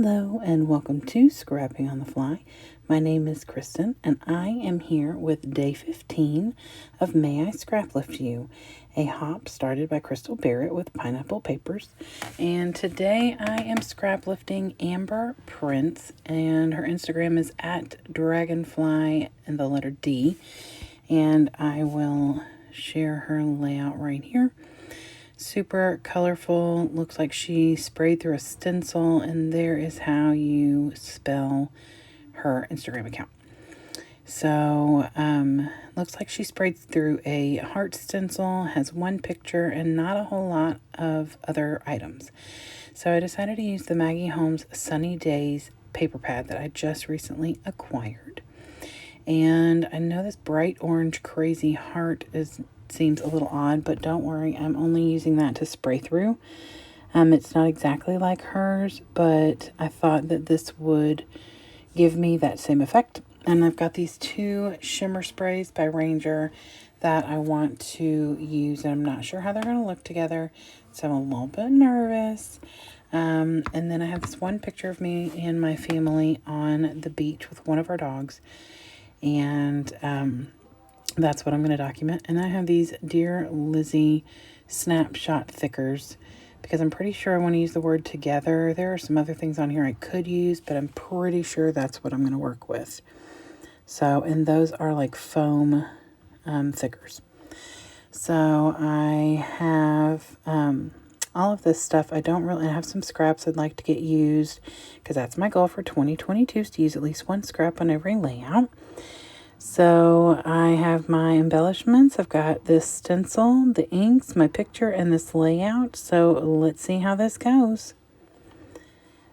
Hello and welcome to Scrapping on the Fly. My name is Kristen and I am here with day 15 of May I Scraplift You, a hop started by Crystal Barrett with pineapple papers. And today I am scraplifting Amber Prince, and her Instagram is at dragonfly and the letter D. And I will share her layout right here. Super colorful, looks like she sprayed through a stencil, and there is how you spell her Instagram account. So, looks like she sprayed through a heart stencil, has one picture, and not a whole lot of other items. So I decided to use the Maggie Holmes Sunny Days paper pad that I just recently acquired. And I know this bright orange crazy heart seems a little odd, but don't worry, I'm only using that to spray through. It's not exactly like hers, but I thought that this would give me that same effect. And I've got these two shimmer sprays by Ranger that I want to use, and I'm not sure how they're going to look together, so I'm a little bit nervous. And then I have this one picture of me and my family on the beach with one of our dogs, and that's what I'm going to document. And I have these Dear Lizzie snapshot thickers because I'm pretty sure I want to use the word together. There are some other things on here I could use, but I'm pretty sure that's what I'm going to work with. So, and those are like foam thickers. So I have all of this stuff. I have some scraps I'd like to get used because that's my goal for 2022 is to use at least one scrap on every layout. So I have my embellishments. I've got this stencil, the inks, my picture, and this layout. So let's see how this goes.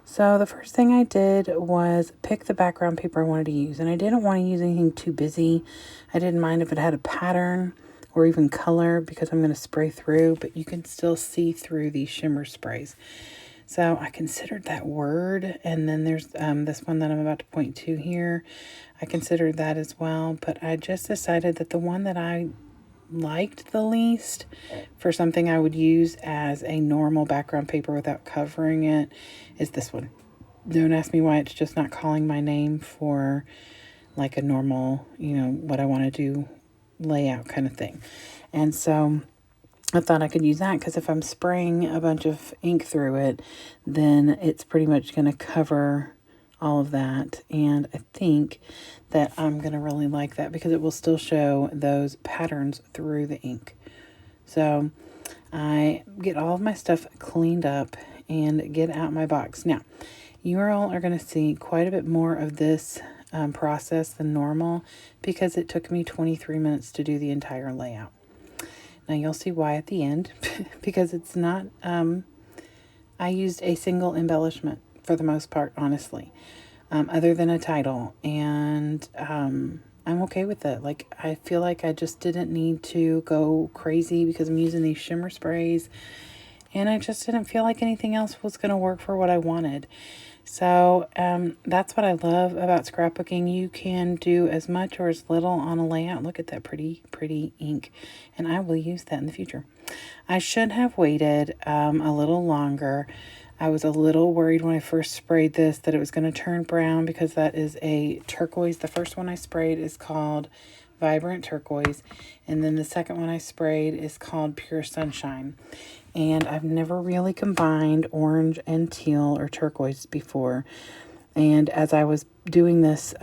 So the first thing I did was pick the background paper I wanted to use. And I didn't want to use anything too busy. I didn't mind if it had a pattern or even color because I'm going to spray through. But you can still see through these shimmer sprays. So I considered that word, and then there's this one that I'm about to point to here. I considered that as well, but I just decided that the one that I liked the least for something I would use as a normal background paper without covering it is this one. Don't ask me why it's just not calling my name for like a normal, what I want to do layout kind of thing. And so I thought I could use that because if I'm spraying a bunch of ink through it, then it's pretty much going to cover all of that. And I think that I'm going to really like that because it will still show those patterns through the ink. So I get all of my stuff cleaned up and get out my box. Now, you all are going to see quite a bit more of this process than normal because it took me 23 minutes to do the entire layout. Now you'll see why at the end, because it's not, I used a single embellishment for the most part, honestly, other than a title. And I'm okay with it. Like, I feel like I just didn't need to go crazy because I'm using these shimmer sprays. And I just didn't feel like anything else was going to work for what I wanted. So that's what I love about scrapbooking. You can do as much or as little on a layout. Look at that pretty ink. And I will use that in the future. I should have waited a little longer. I was a little worried when I first sprayed this that it was going to turn brown because that is a turquoise. The first one I sprayed is called Vibrant Turquoise. And then the second one I sprayed is called Pure Sunshine. And I've never really combined orange and teal or turquoise before. And as I was doing this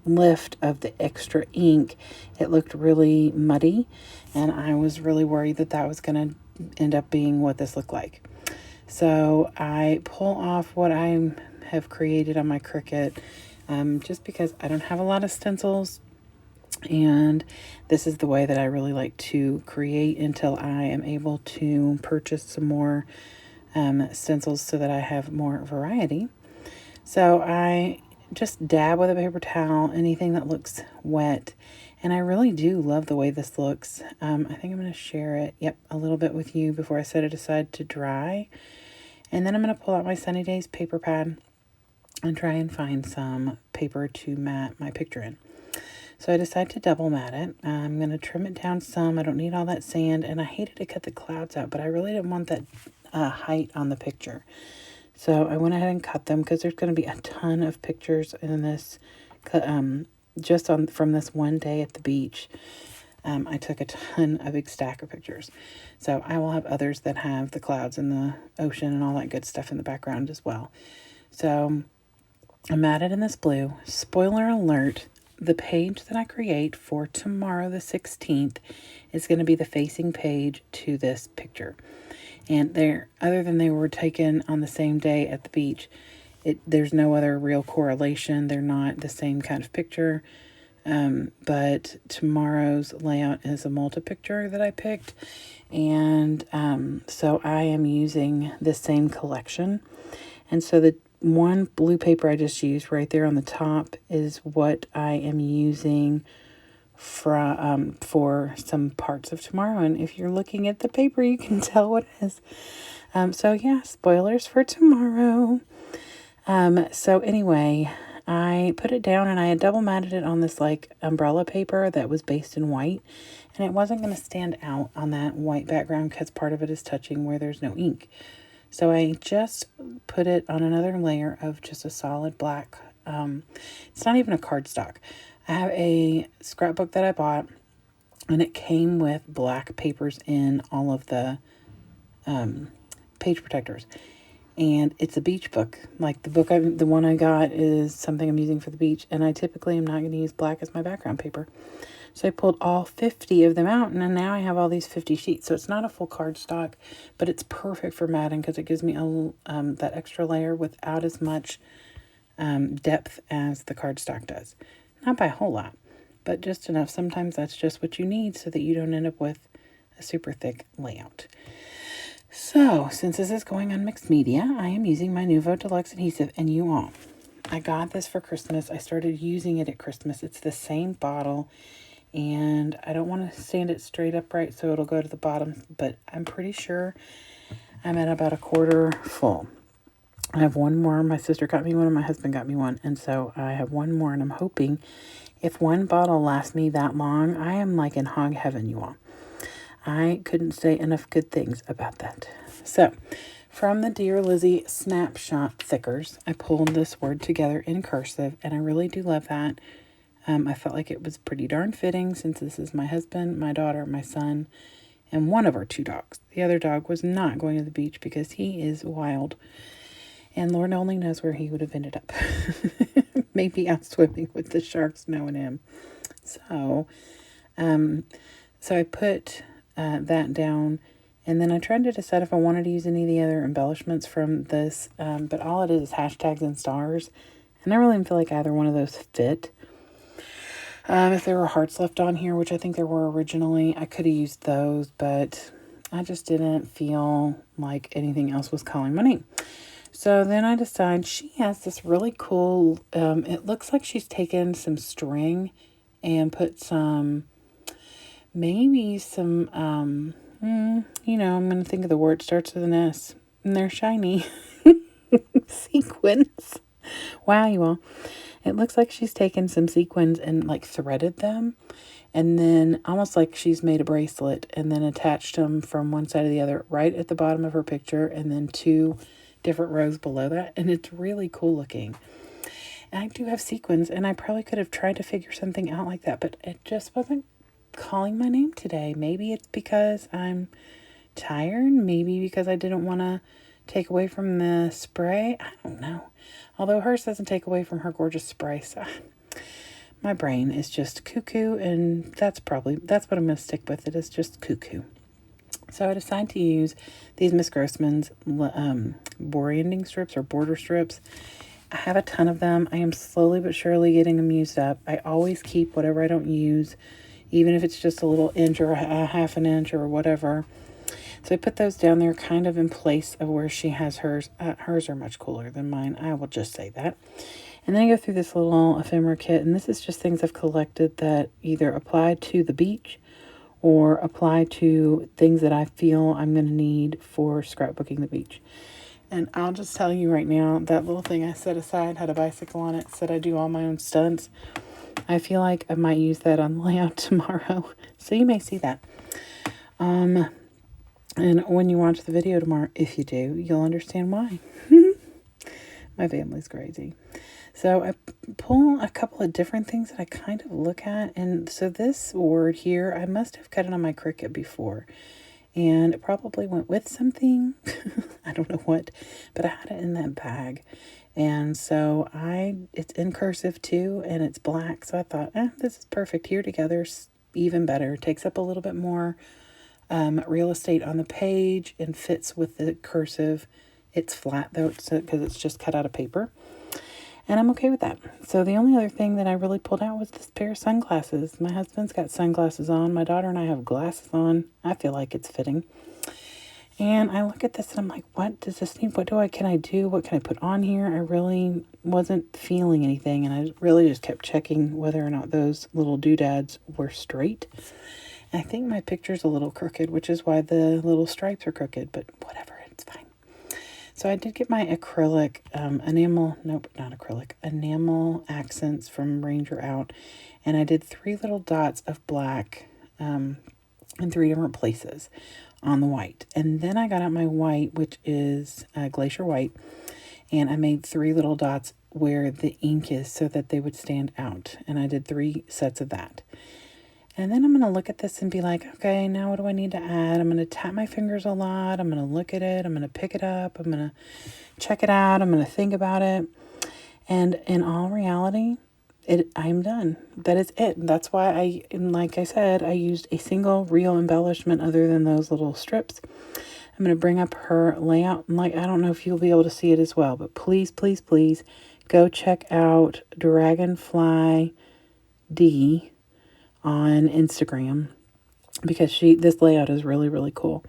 lift of the extra ink, it looked really muddy. And I was really worried that that was going to end up being what this looked like. So I pull off what I have created on my Cricut just because I don't have a lot of stencils. And this is the way that I really like to create until I am able to purchase some more stencils so that I have more variety. So I just dab with a paper towel, anything that looks wet. And I really do love the way this looks. I think I'm going to share it, a little bit with you before I set it aside to dry. And then I'm going to pull out my Sunny Days paper pad and try and find some paper to mat my picture in. So I decided to double mat it. I'm going to trim it down some. I don't need all that sand, and I hated to cut the clouds out, but I really didn't want that height on the picture. So I went ahead and cut them because there's going to be a ton of pictures in this, just from this one day at the beach. I took a big stack of pictures. So I will have others that have the clouds and the ocean and all that good stuff in the background as well. So I'm at it in this blue. Spoiler alert, the page that I create for tomorrow, the 16th, is going to be the facing page to this picture. And other than they were taken on the same day at the beach, there's no other real correlation. They're not the same kind of picture. But tomorrow's layout is a multi-picture that I picked. And so I am using the same collection. And so the one blue paper I just used right there on the top is what I am using for some parts of tomorrow. And if you're looking at the paper, you can tell what it is. So yeah, spoilers for tomorrow. So anyway, I put it down and I had double matted it on this like umbrella paper that was based in white, and it wasn't going to stand out on that white background because part of it is touching where there's no ink. So I just put it on another layer of just a solid black, it's not even a cardstock. I have a scrapbook that I bought, and it came with black papers in all of the page protectors. And it's a beach book. Like the one I got is something I'm using for the beach, and I typically am not going to use black as my background paper. So I pulled all 50 of them out, and then now I have all these 50 sheets. So it's not a full cardstock, but it's perfect for matting because it gives me that extra layer without as much depth as the cardstock does. Not by a whole lot, but just enough. Sometimes that's just what you need so that you don't end up with a super thick layout. So, since this is going on mixed media, I am using my Nuvo Deluxe Adhesive, and you all, I got this for Christmas. I started using it at Christmas. It's the same bottle, and I don't want to stand it straight upright so it'll go to the bottom, but I'm pretty sure I'm at about a quarter full. I have one more. My sister got me one and my husband got me one, and so I have one more, and I'm hoping if one bottle lasts me that long, I am like in hog heaven, you all. I couldn't say enough good things about that. So, from the Dear Lizzie Snapshot Thickers, I pulled this word together in cursive, and I really do love that. I felt like it was pretty darn fitting since this is my husband, my daughter, my son, and one of our 2 dogs. The other dog was not going to the beach because he is wild, and Lord only knows where he would have ended up. Maybe out swimming with the sharks knowing him. So I put that down, and then I tried to decide if I wanted to use any of the other embellishments from this, but all it is hashtags and stars, and I really didn't feel like either one of those fit. If there were hearts left on here, which I think there were originally, I could have used those, but I just didn't feel like anything else was calling my name. So then I decide she has this really cool, it looks like she's taken some string and put some, maybe some, I'm going to think of the word, starts with an S, and they're shiny sequins. Wow, you all. It looks like she's taken some sequins and like threaded them, and then almost like she's made a bracelet and then attached them from one side to the other right at the bottom of her picture, and then 2 different rows below that, and it's really cool looking. And I do have sequins, and I probably could have tried to figure something out like that, but it just wasn't calling my name today. Maybe it's because I'm tired, maybe because I didn't want to take away from the spray. I don't know. Although hers doesn't take away from her gorgeous spray, so my brain is just cuckoo, and that's what I'm going to stick with. It is just cuckoo. So I decided to use these Miss Grossman's border strips or border strips. I have a ton of them. I am slowly but surely getting them used up. I always keep whatever I don't use, even if it's just a little inch or a half an inch or whatever. So I put those down there kind of in place of where she has hers. Hers are much cooler than mine. I will just say that. And then I go through this little ephemera kit, and this is just things I've collected that either apply to the beach or apply to things that I feel I'm going to need for scrapbooking the beach. And I'll just tell you right now, that little thing I set aside had a bicycle on it, said I do all my own stunts. I feel like I might use that on the layout tomorrow, so you may see that. And when you watch the video tomorrow, if you do, you'll understand why. My family's crazy. So I pull a couple of different things that I kind of look at. And so this word here, I must have cut it on my Cricut before. And it probably went with something. I don't know what, but I had it in that bag. And so it's in cursive too, and it's black. So I thought, this is perfect. Here together, even better. It takes up a little bit more real estate on the page and fits with the cursive. It's flat though, because it's just cut out of paper. And I'm okay with that. So the only other thing that I really pulled out was this pair of sunglasses. My husband's got sunglasses on. My daughter and I have glasses on. I feel like it's fitting. And I look at this and I'm like, what does this need? Can I do? What can I put on here? I really wasn't feeling anything. And I really just kept checking whether or not those little doodads were straight. And I think my picture's a little crooked, which is why the little stripes are crooked, but whatever, it's fine. So I did get my acrylic, enamel accents from Ranger out. And I did 3 little dots of black in 3 different places on the white. And then I got out my white, which is glacier white. And I made 3 little dots where the ink is so that they would stand out. And I did 3 sets of that. And then I'm going to look at this and be like, okay, now what do I need to add? I'm going to tap my fingers a lot. I'm going to look at it. I'm going to pick it up. I'm going to check it out. I'm going to think about it. And in all reality, I'm done. That is it. That's why like I said, I used a single real embellishment other than those little strips. I'm going to bring up her layout. I don't know if you'll be able to see it as well, but please, please, please go check out Dragonfly D on Instagram, because this layout is really, really cool.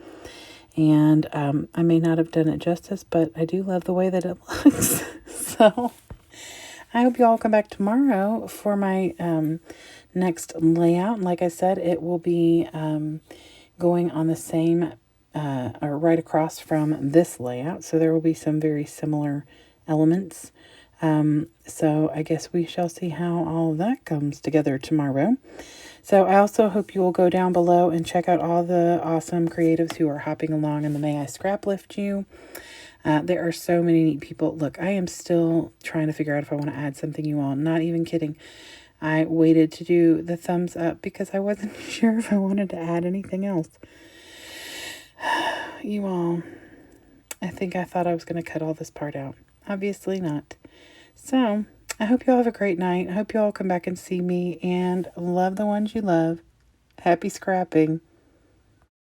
And I may not have done it justice, but I do love the way that it looks. So I hope you all come back tomorrow for my next layout. And like I said, it will be going on the same or right across from this layout. So there will be some very similar elements. So I guess we shall see how all of that comes together tomorrow. So I also hope you will go down below and check out all the awesome creatives who are hopping along in the May I Scraplift You. There are so many neat people. Look, I am still trying to figure out if I want to add something, you all. Not even kidding. I waited to do the thumbs up because I wasn't sure if I wanted to add anything else. You all, I think I thought I was going to cut all this part out. Obviously not. So I hope you all have a great night. I hope you all come back and see me, and love the ones you love. Happy scrapping.